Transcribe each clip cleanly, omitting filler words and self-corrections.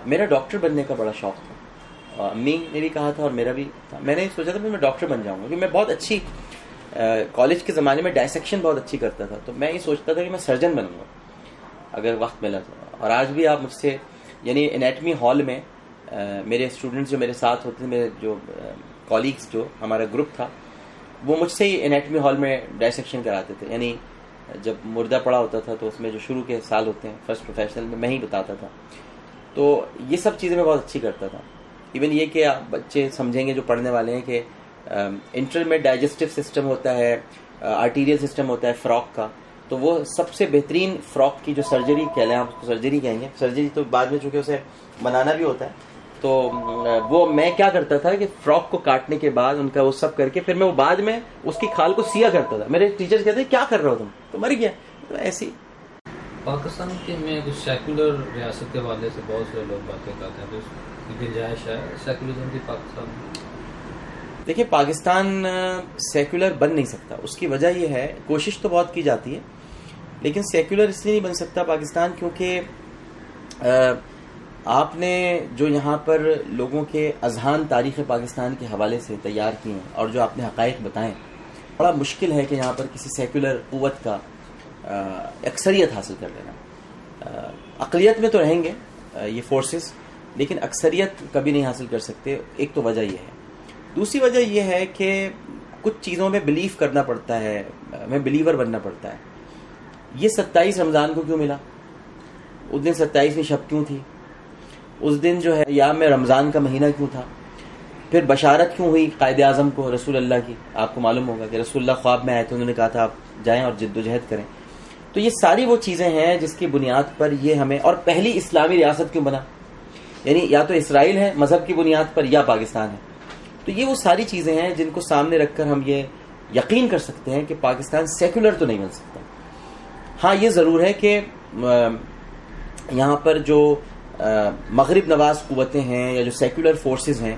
میرا ڈاکٹر بننے کا بڑا شوق تھا. امی نے بھی کہا تھا اور میرا بھی تھا. میں نے سوچا تھا کہ میں ڈاکٹر بن جاؤں گا کیونکہ میں بہت اچھی کالج کے زمانے میں ڈائسیکشن بہت اچھی کرتا تھا. تو میں یہ سوچتا تھا کہ میں سرجن بنوں گا اگر وقت ملا تو. اور آج بھی آپ مجھ سے یعنی انیٹمی ہال میں میرے اسٹوڈنٹس جو میرے ساتھ ہوتے تھے, میرے جو کالیگس جو ہمارا گروپ تھا, وہ مجھ سے ہی انیٹمی ہال میں ڈائسیکشن کراتے تھے. یعنی جب مردہ پڑا ہوتا تھا تو اس میں جو شروع کے سال ہوتے ہیں فرسٹ پروفیشنل میں ہی بتاتا تھا. تو یہ سب چیزیں میں بہت اچھی کرتا تھا. ایون یہ کہ آپ بچے سمجھیں گے جو پڑھنے والے ہیں کہ انٹر میں ڈائجسٹو سسٹم ہوتا ہے, آرٹیریل سسٹم ہوتا ہے فراک کا, تو وہ سب سے بہترین فراک کی جو سرجری کہہ لیں, آپ اس کو سرجری کہیں گے, سرجری تو بعد میں چونکہ اسے بنانا بھی ہوتا ہے, تو وہ میں کیا کرتا تھا کہ فراک کو کاٹنے کے بعد ان کا وہ سب کر کے پھر میں وہ بعد میں اس کی کھال کو سیا کرتا تھا. میرے ٹیچرز کہتے ہیں کیا کر رہا ہو تم, تو مر گیا. تو ایسی پاکستان کے میں کچھ سیکولر ریاست کے حوالے سے بہت سے لوگ باتیں کرتے ہیں, تو اس کی گنجائش ہے سیکولرزم کی پاکستان میں؟ دیکھیے پاکستان سیکولر بن نہیں سکتا. اس کی وجہ یہ ہے, کوشش تو بہت کی جاتی ہے لیکن سیکولر اس لیے نہیں بن سکتا پاکستان کیونکہ آپ نے جو یہاں پر لوگوں کے اذہان تاریخ پاکستان کے حوالے سے تیار کیے ہیں اور جو آپ نے حقائق بتائیں, بڑا مشکل ہے کہ یہاں پر کسی سیکولر قوت کا اکثریت حاصل کر لینا. اقلیت میں تو رہیں گے یہ فورسز لیکن اکثریت کبھی نہیں حاصل کر سکتے. ایک تو وجہ یہ ہے. دوسری وجہ یہ ہے کہ کچھ چیزوں میں بلیف کرنا پڑتا ہے, ہمیں بلیور بننا پڑتا ہے. یہ 27 رمضان کو کیوں ملا, اس دن 27ویں شب کیوں تھی, اس دن جو ہے ایام میں رمضان کا مہینہ کیوں تھا, پھر بشارت کیوں ہوئی قائد اعظم کو رسول اللہ کی. آپ کو معلوم ہوگا کہ رسول اللہ خواب میں آئے تھے, انہوں نے کہا تھا آپ جائیں اور جد و جہد کریں. تو یہ ساری وہ چیزیں ہیں جس کی بنیاد پر یہ ہمیں, اور پہلی اسلامی ریاست کیوں بنا, یعنی یا تو اسرائیل ہے مذہب کی بنیاد پر یا پاکستان ہے. تو یہ وہ ساری چیزیں ہیں جن کو سامنے رکھ کر ہم یہ یقین کر سکتے ہیں کہ پاکستان سیکولر تو نہیں بن سکتا. ہاں یہ ضرور ہے کہ یہاں پر جو مغرب نواز قوتیں ہیں یا جو سیکولر فورسز ہیں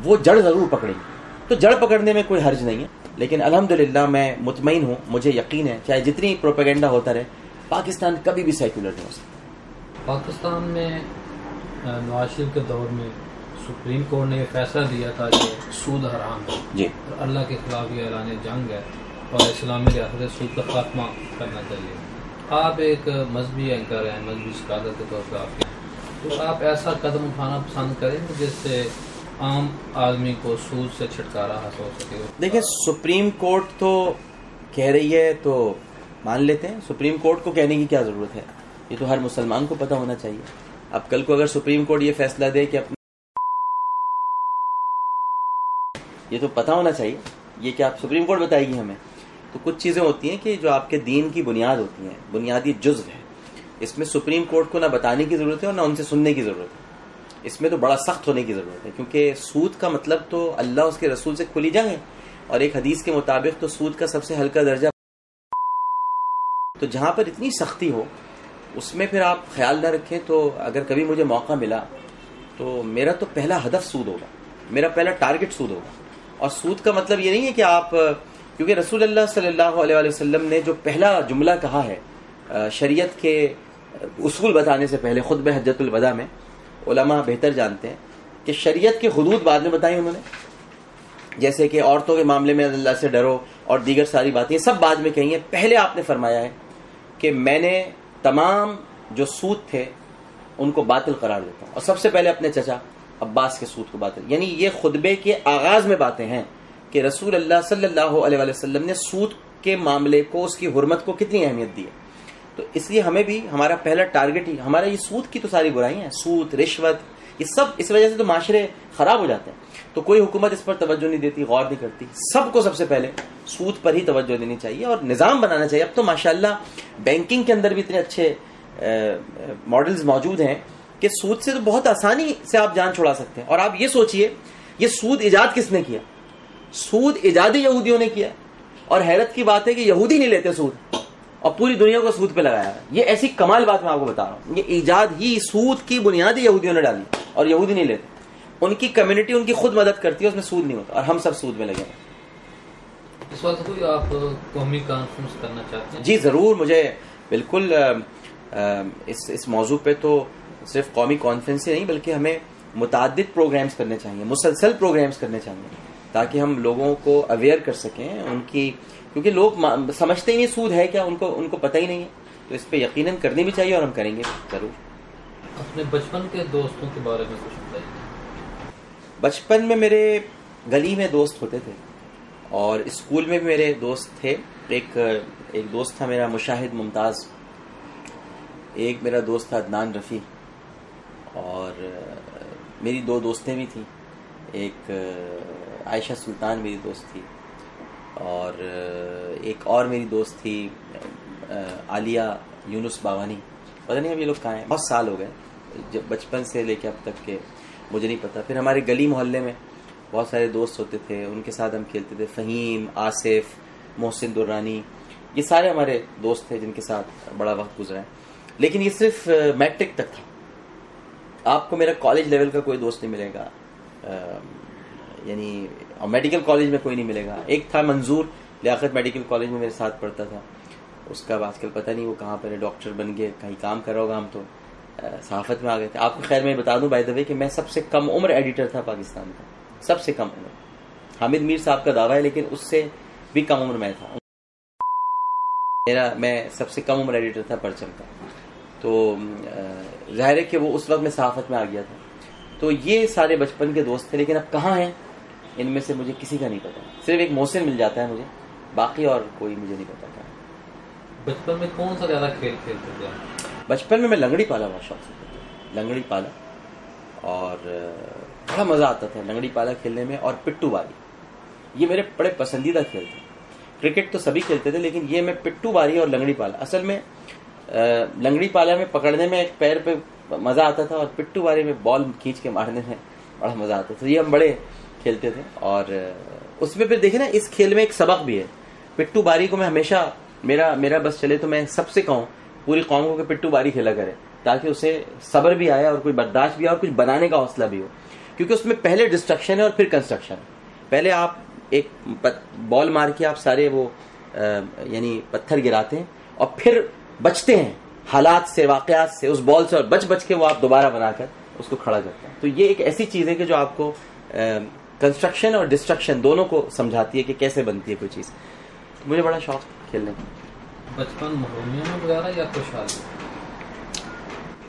وہ جڑ ضرور پکڑیں گی, تو جڑ پکڑنے میں کوئی حرج نہیں ہے. لیکن الحمدللہ میں مطمئن ہوں, مجھے یقین ہے چاہے جتنی پروپیگنڈا ہوتا رہے پاکستان کبھی بھی سیکولر نہیں ہو سکتا. پاکستان میں نواز شریف کے دور میں سپریم کورٹ نے یہ فیصلہ دیا تھا کہ سود حرام ہے جی, اور اللہ کے خلاف یہ اعلان جنگ ہے اور اسلامی ریاست سود کا خاتمہ کرنا چاہیے. آپ ایک مذہبی اینکر ہیں, مذہبی اسکالر کے طور پہ آپ ہیں, تو آپ ایسا قدم اٹھانا پسند کریں گے جس سے عام آدمی کو سود سے چھٹکارا حاصل ہو سکے؟ دیکھیں سپریم کورٹ تو کہہ رہی ہے تو مان لیتے ہیں, سپریم کورٹ کو کہنے کی کیا ضرورت ہے, یہ تو ہر مسلمان کو پتہ ہونا چاہیے. اب کل کو اگر سپریم کورٹ یہ فیصلہ دے کہ یہ تو پتہ ہونا چاہیے, یہ کہ آپ سپریم کورٹ بتائے گی ہمیں. تو کچھ چیزیں ہوتی ہیں کہ جو آپ کے دین کی بنیاد ہوتی ہیں, بنیادی جزو ہے, اس میں سپریم کورٹ کو نہ بتانے کی ضرورت ہے اور نہ ان سے سننے کی ضرورت ہے. اس میں تو بڑا سخت ہونے کی ضرورت ہے کیونکہ سود کا مطلب تو اللہ اس کے رسول سے کھلی جنگ ہے, اور ایک حدیث کے مطابق تو سود کا سب سے ہلکا درجہ. تو جہاں پر اتنی سختی ہو اس میں پھر آپ خیال نہ رکھیں. تو اگر کبھی مجھے موقع ملا تو میرا تو پہلا ہدف سود ہوگا, میرا پہلا ٹارگٹ سود ہوگا. اور سود کا مطلب یہ نہیں ہے کہ آپ, کیونکہ رسول اللہ صلی اللہ علیہ وسلم نے جو پہلا جملہ کہا ہے شریعت کے اصول بتانے سے پہلے خطبہ حجۃ الوداع میں, علماء بہتر جانتے ہیں کہ شریعت کے حدود بعد میں بتائیں انہوں نے, جیسے کہ عورتوں کے معاملے میں اللہ سے ڈرو اور دیگر ساری باتیں سب بعد میں کہی ہیں. پہلے آپ نے فرمایا ہے کہ میں نے تمام جو سود تھے ان کو باطل قرار دیتا ہوں, اور سب سے پہلے اپنے چچا عباس کے سود کو باطل. یعنی یہ خطبے کے آغاز میں باتیں ہیں کہ رسول اللہ صلی اللہ علیہ وسلم نے سود کے معاملے کو, اس کی حرمت کو کتنی اہمیت دی ہے. تو اس لیے ہمیں بھی ہمارا پہلا ٹارگٹ ہی ہمارا یہ سود کی تو ساری برائیاں ہیں, سود رشوت, یہ سب اس وجہ سے تو معاشرے خراب ہو جاتے ہیں. تو کوئی حکومت اس پر توجہ نہیں دیتی, غور نہیں کرتی. سب کو سب سے پہلے سود پر ہی توجہ دینی چاہیے اور نظام بنانا چاہیے. اب تو ماشاءاللہ بینکنگ کے اندر بھی اتنے اچھے ماڈلز موجود ہیں کہ سود سے تو بہت آسانی سے آپ جان چھڑا سکتے ہیں. اور آپ یہ سوچئے یہ سود ایجاد کس نے کیا, سود ایجاد یہودیوں نے کیا. اور حیرت کی بات ہے کہ یہودی نہیں لیتے سود اور پوری دنیا کو سود پہ لگایا ہے. یہ ایسی کمال بات میں آپ کو بتا رہا ہوں, یہ ایجاد ہی سود کی بنیادی یہودیوں نے ڈالی اور یہودی نہیں لیتے. ان کی کمیونٹی ان کی خود مدد کرتی ہے, اس میں سود نہیں ہوتا, اور ہم سب سود میں لگے ہیں. اس وقت کوئی آپ قومی کانفرنس کرنا چاہتے ہیں؟ جی ضرور, مجھے بالکل اس موضوع پہ تو صرف قومی کانفرنس ہی نہیں بلکہ ہمیں متعدد پروگرامز کرنے چاہیے، مسلسل پروگرامز کرنے چاہیے، تاکہ ہم لوگوں کو اویئر کر سکیں ان کی، کیونکہ لوگ سمجھتے ہی نہیں سود ہے کیا، ان کو پتہ ہی نہیں ہے، تو اس پہ یقیناً کرنی بھی چاہیے اور ہم کریں گے ضرور۔ اپنے بچپن کے دوستوں کے بارے میں کچھ بتائیے۔ بچپن میں میرے گلی میں دوست ہوتے تھے اور اسکول میں بھی میرے دوست تھے۔ ایک دوست تھا میرا مشاہد ممتاز، ایک میرا دوست تھا عدنان رفیع، اور میری 2 دوستیں بھی تھیں، ایک عائشہ سلطان میری دوست تھی، اور ایک اور میری دوست تھی عالیہ یونس باوانی۔ پتہ نہیں اب یہ لوگ کہاں ہیں، بہت سال ہو گئے جب بچپن سے لے کے اب تک کے مجھے نہیں پتا۔ پھر ہمارے گلی محلے میں بہت سارے دوست ہوتے تھے، ان کے ساتھ ہم کھیلتے تھے، فہیم، آصف، محسن درانی، یہ سارے ہمارے دوست تھے جن کے ساتھ بڑا وقت گزرا ہے۔ لیکن یہ صرف میٹرک تک تھا، آپ کو میرا کالج لیول کا کوئی دوست نہیں ملے گا، یعنی میڈیکل کالج میں کوئی نہیں ملے گا۔ ایک تھا منظور، لیاقت میڈیکل کالج میں میرے ساتھ پڑھتا تھا، اس کا آج کل پتہ نہیں وہ کہاں پر ہے، ڈاکٹر بن گئے، کہیں کام کر رہا ہوگا، ہم تو صحافت میں آ گئے تھے۔ آپ کو خیر میں بتا دوں بائی دا وے کہ میں سب سے کم عمر ایڈیٹر تھا پاکستان کا، سب سے کم عمر۔ حامد میر صاحب کا دعویٰ ہے لیکن اس سے بھی کم عمر میں تھا، میں سب سے کم عمر ایڈیٹر تھا پرچم کا۔ تو ظاہر ہے کہ وہ اس وقت میں صحافت میں آ گیا تھا۔ تو یہ سارے بچپن کے دوست تھے، لیکن اب کہاں ہیں ان میں سے مجھے کسی کا نہیں پتا، صرف ایک محسن مل جاتا ہے مجھے، باقی اور کوئی مجھے نہیں پتا۔ بچپن میں کون سا زیادہ کھیل کھیلتے تھے؟ بچپن میں لنگڑی پالا بہت شوق سے کھیلتا تھا، لنگڑی پالا، اور بڑا مزہ آتا تھا لنگڑی پالا کھیلنے میں، اور پٹو باری، یہ میرے بڑے پسندیدہ کھیل تھے۔ کرکٹ تو سبھی کھیلتے تھے لیکن یہ میں پٹو باری اور لنگڑی پالا، اصل میں لنگڑی پالا میں پکڑنے میں ایک پیر پہ مزہ آتا تھا، اور پٹو باری میں بال کھینچ کے مارنے میں بڑا مزہ آتا تھا، یہ ہم بڑے کھیلتے تھے۔ اور اس میں پھر دیکھیں نا، اس کھیل میں ایک سبق بھی ہے۔ پٹو باری کو میں ہمیشہ میرا بس چلے تو میں سب سے کہوں پوری قوم کو کہ پٹو باری کھیلا کرے، تاکہ اسے صبر بھی آئے اور کوئی برداشت بھی آئے اور کچھ بنانے کا حوصلہ بھی ہو، کیونکہ اس میں پہلے ڈسٹرکشن ہے اور پھر کنسٹرکشن ہے۔ پہلے آپ ایک بال مار کے آپ سارے وہ یعنی پتھر گراتے ہیں، اور پھر بچتے ہیں حالات سے، واقعات سے، اس بال سے، اور بچ کے وہ آپ دوبارہ بنا کر اس کو کھڑا کرتے ہیں۔ تو یہ ایک ایسی چیز ہے کہ جو آپ کو کنسٹرکشن اور ڈسٹرکشن دونوں کو سمجھاتی ہے کہ کیسے بنتی ہے کوئی چیز۔ مجھے بڑا شوق کھیلنے کا۔ بچپن محرومیوں میں گزارا یا خوشحالی؟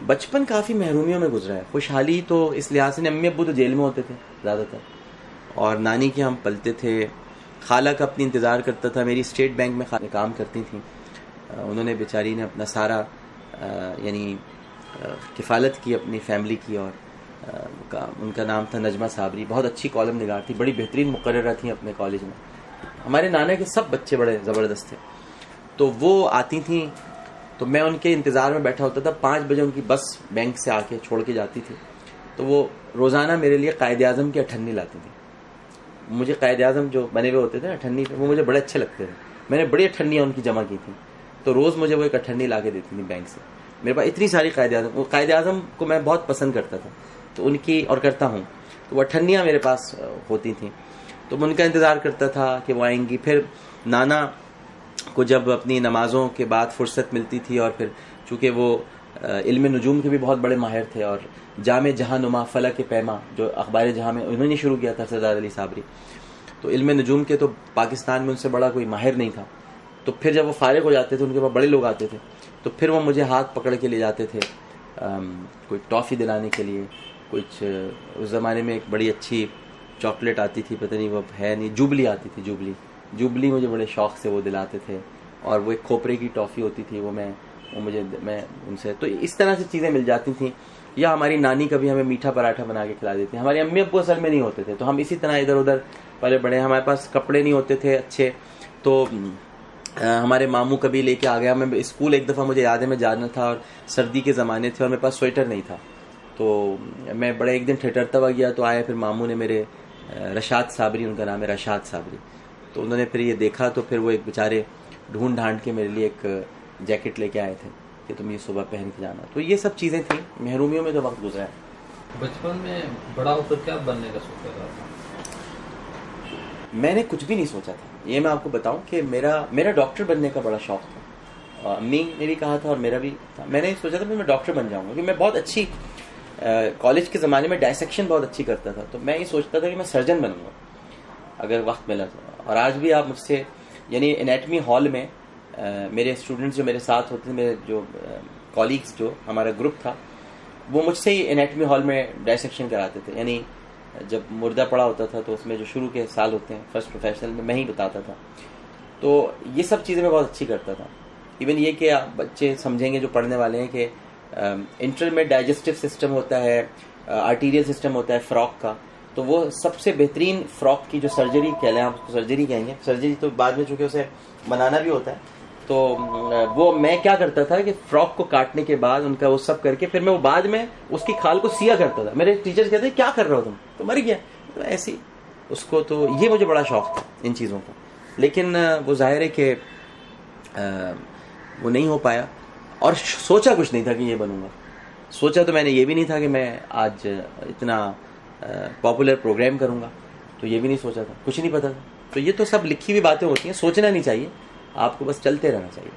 بچپن کافی محرومیوں میں گزرا ہے، خوشحالی تو اس لحاظ سے امی ابو تو جیل میں ہوتے تھے زیادہ تر، اور نانی کے ہم پلتے تھے، خالہ کا اپنی انتظار کرتا تھا، میری اسٹیٹ بینک میں خالہ کام کرتی تھیں، انہوں نے بیچاری نے اپنا سارا یعنی کفالت کی اپنی فیملی کی، اور ان کا نام تھا نجمہ صابری، بہت اچھی کالم نگار تھی، بڑی بہترین مقررہ تھیں اپنے کالج میں۔ ہمارے نانا کے سب بچے بڑے زبردست تھے، تو وہ آتی تھیں تو میں ان کے انتظار میں بیٹھا ہوتا تھا، 5 بجے ان کی بس بینک سے آ کے چھوڑ کے جاتی تھی، تو وہ روزانہ میرے لیے قائد اعظم کی اٹھنی لاتی تھی۔ مجھے قائد اعظم جو بنے ہوئے ہوتے تھے اٹھنی پہ، وہ مجھے بڑے اچھے لگتے تھے، میں نے بڑی اٹھنیاں ان کی جمع کی تھیں، تو روز مجھے وہ ایک اٹھنی لا کے دیتی تھی بینک سے۔ میرے پاس اتنی ساری قائد اعظم کو میں بہت پسند کرتا تھا، تو ان کی اور کرتا ہوں، تو وہ اٹھنیاں میرے پاس ہوتی تھیں، تو میں ان کا انتظار کرتا تھا کہ وہ آئیں گی۔ پھر نانا کو جب اپنی نمازوں کے بعد فرصت ملتی تھی، اور پھر چونکہ وہ علم نجوم کے بھی بہت بڑے ماہر تھے، اور جامع جہاں نما فلک پیما جو اخبار جہاں میں انہوں نے شروع کیا تھا، سردار علی صابری، تو علم نجوم کے تو پاکستان میں ان سے بڑا کوئی ماہر نہیں تھا۔ تو پھر جب وہ فارغ ہو جاتے تھے، ان کے پاس بڑے لوگ آتے تھے، تو پھر وہ مجھے ہاتھ پکڑ کے لے جاتے تھے کوئی ٹافی دلانے کے لیے، کچھ اس زمانے میں ایک بڑی اچھی چاکلیٹ آتی تھی، پتہ نہیں وہ ہے نہیں، جوبلی آتی تھی، جوبلی مجھے بڑے شوق سے وہ دلاتے تھے، اور وہ ایک کھوپرے کی ٹافی ہوتی تھی، میں ان سے، تو اس طرح سے چیزیں مل جاتی تھیں۔ یا ہماری نانی کبھی ہمیں میٹھا پراٹھا بنا کے کھلا دیتی، ہماری امی ابو اصل میں نہیں ہوتے تھے، تو ہم اسی طرح ادھر ادھر پلے بڑے، ہمارے پاس کپڑے نہیں ہوتے تھے اچھے، تو ہمارے ماموں کبھی لے کے آ گیا۔ میں اسکول ایک دفعہ مجھے یاد ہے میں جانا تھا، اور سردی کے زمانے تھے، اور میرے پاس سویٹر نہیں تھا، تو میں بڑے ایک دن ٹھٹرتا ہوا گیا، تو آیا پھر ماموں نے میرے، رشاد صابری ان کا نام ہے، رشاد صابری، تو انہوں نے پھر یہ دیکھا، تو پھر وہ ایک بیچارے ڈھونڈ ڈھانڈ کے میرے لیے ایک جیکٹ لے کے آئے تھے کہ تم یہ صبح پہن کے جانا۔ تو یہ سب چیزیں تھیں، محرومیوں میں تو وقت گزرا ہے۔ بچپن میں بڑا ہو کر کیا بننے کا سوچا تھا؟ میں نے کچھ بھی نہیں سوچا تھا، یہ میں آپ کو بتاؤں کہ میرا ڈاکٹر بننے کا بڑا شوق تھا، امی نے بھی کہا تھا اور میرا بھی تھا. میں نے سوچا تھا میں ڈاکٹر بن جاؤں گا کیونکہ میں بہت اچھی کالج کے زمانے میں ڈائسیکشن بہت اچھی کرتا تھا. تو میں یہ سوچتا تھا کہ میں سرجن بنوں گا اگر وقت ملا تو. اور آج بھی آپ مجھ سے یعنی انیٹمی ہال میں میرے اسٹوڈنٹس جو میرے ساتھ ہوتے تھے, میرے جو کالیگس جو ہمارا گروپ تھا, وہ مجھ سے ہی انیٹمی ہال میں ڈائسیکشن کراتے تھے. یعنی جب مردہ پڑا ہوتا تھا تو اس میں جو شروع کے سال ہوتے ہیں فرسٹ پروفیشنل میں ہی بتاتا تھا. تو یہ سب چیزیں میں بہت اچھی کرتا تھا. ایون یہ کہ آپ بچے سمجھیں گے جو پڑھنے والے ہیں کہ انٹر میں ڈائجسٹو سسٹم ہوتا ہے, آرٹیریل سسٹم ہوتا ہے فراک کا, تو وہ سب سے بہترین فراک کی جو سرجری کہہ لیں, آپ اس کو سرجری کہیں گے, سرجری تو بعد میں چونکہ اسے بنانا بھی ہوتا ہے, تو وہ میں کیا کرتا تھا کہ فراک کو کاٹنے کے بعد ان کا وہ سب کر کے پھر میں وہ بعد میں اس کی کھال کو سیا کرتا تھا. میرے ٹیچر کہتے ہیں کیا کر رہا ہو تم, تو مر گیا ایسی اس کو. تو یہ مجھے بڑا شوق تھا ان چیزوں کا, لیکن وہ ظاہر ہے کہ وہ نہیں ہو پایا. اور سوچا کچھ نہیں تھا کہ یہ بنوں گا. سوچا تو میں نے یہ بھی نہیں تھا کہ میں آج اتنا پاپولر پروگرام کروں گا, تو یہ بھی نہیں سوچا تھا, کچھ نہیں پتا تھا. تو یہ تو سب لکھی ہوئی باتیں ہوتی ہیں, سوچنا نہیں چاہیے, آپ کو بس چلتے رہنا چاہیے.